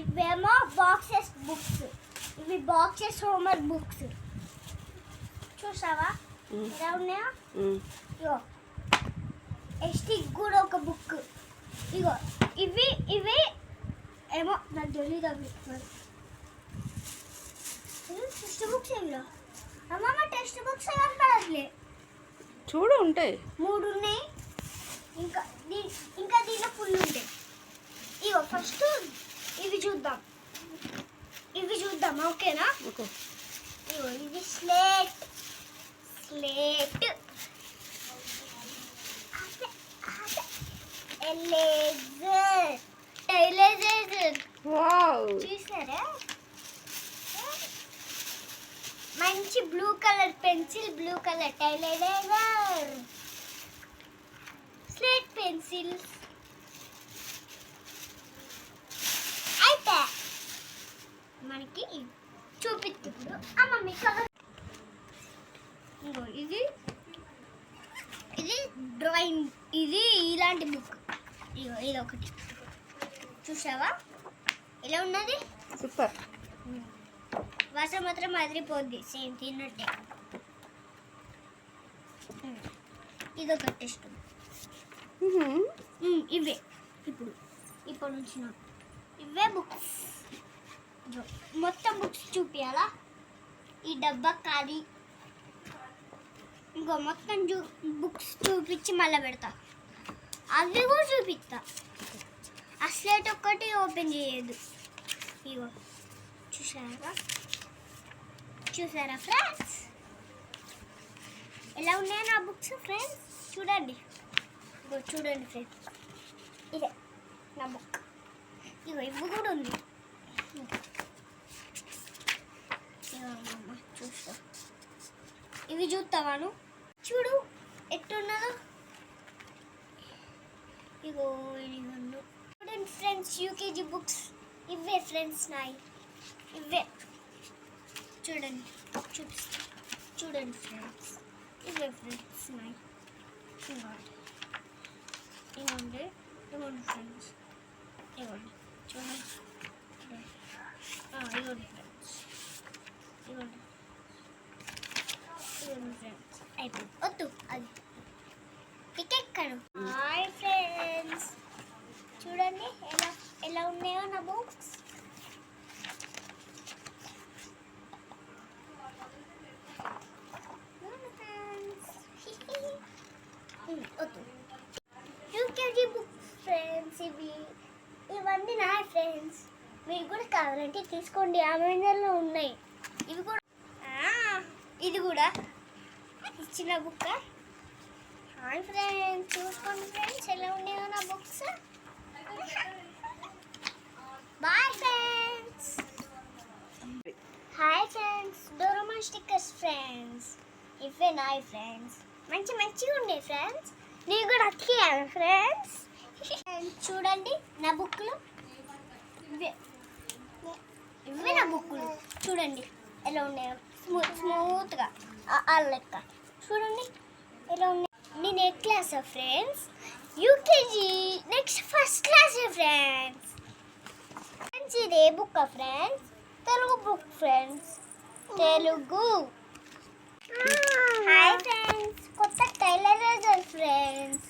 ఇవేమో boxes books, ఇవి boxes homework books. చూసావా ఎలా ఉన్నాయా? ఇగో ఎస్టిక్ కూడా ఒక బుక్. ఇగో ఇవి ఏమో నాకు తెలియదు అవి టెక్స్ట్ బుక్స్. ఇవిలో అమ్మమ్మ టెక్స్ట్ బుక్స్ కనపడట్లే. చూడు ఉంటాయి, 3 ఉన్నాయి. ఇంకా దీనిలో ఫుల్ ఉంటాయి. ఇగో ఫస్ట్ ఇవి చూద్దాం, ఓకేనా? ఓకే. ఇగో ఇది స్లేట్. ఎరేజర్. వావ్, చూసారా? మంచి blue colour pencil, blue colour eraser, slate pencil అయితే మనకి చూపిస్తుంది అమ్మమ్మ కలర్. ఇది డ్రాయింగ్, ఇది ఇలాంటి బుక్. ఇది ఒకటి చూసావా ఎలా ఉన్నది? సూపర్. వాసన మాత్రం అదిరిపోద్ది, సేమ్ తిన్నట్టే. ఇదొక టెస్ట్. ఇవే ఇప్పుడు నుంచి ఇవే బుక్స్. మొత్తం బుక్స్ చూపించాలా? ఈ డబ్బా ఖాళీ. ఇంకో మొత్తం బుక్స్ చూపించి మళ్ళీ పెడతా. అవి కూడా చూపిస్తా. ఆ స్లేట్ ఒక్కటి ఓపెన్ చేయదు. ఇగో చూసారా ఫ్రెండ్స్ ఎలా ఉన్నాయో నా బుక్స్? ఫ్రెండ్స్ చూడండి ఫ్రెండ్స్, ఇదే నా బుక్. ఇవి కూడా ఉంది. చూస్తా, ఇవి చూస్తావాను? చూడు ఎట్టున్నదో. ఇగో చూడండి ఫ్రెండ్స్, యూకేజీ బుక్స్ ఇవే ఫ్రెండ్స్ నాయి. ఇవే చూడండి, చూడండి ఫ్రెండ్స్, ఇవే ఫ్రెండ్స్ నాయి. ఇవ్వండి ఫ్రెండ్స్, ఇవ్వండి చూడండి. ఇవ్వండి ఫ్రెండ్స్, ఇవ్వండి ఫ్రెండ్స్. అయిపోయింది, వద్దు అది ఎక్కను. హాయ్ ఫ్రెండ్స్, చూడండి ఎలా ఉన్నాయో నా బుక్స్. యూకేజీ బుక్స్ ఫ్రెండ్స్, ఇవన్నీ నా ఫ్రెండ్స్. మీరు కూడా కావాలంటే తీసుకోండి, అమెజాన్లో ఉన్నాయి. ఇవి కూడా, ఇది కూడా ఇచ్చిన బుక్. హాయ్ ఫ్రెండ్స్, చూసుకోండి ఫ్రెండ్స్ ఎలా ఉన్నాయో నా books. Bye friends. Hi friends, Doraemon stickers friends. ఇవే నాయి ఫ్రెండ్స్, మంచిగా ఉండే ఫ్రెండ్స్. నేను కూడా అతికేయాలి ఫ్రెండ్స్. చూడండి నా బుక్లు, ఇవే నా బుక్లు. చూడండి ఎలా ఉన్నాయో, స్మూత్గా లెక్క. చూడండి ఎలా ఉన్నాయి. నేను ఏ class friends? UKG, next first class friends. ఇది ఏ book friends? Telugu book friends, Telugu. Hi friends, కొత్త టైలర్ ఫ్రెండ్స్.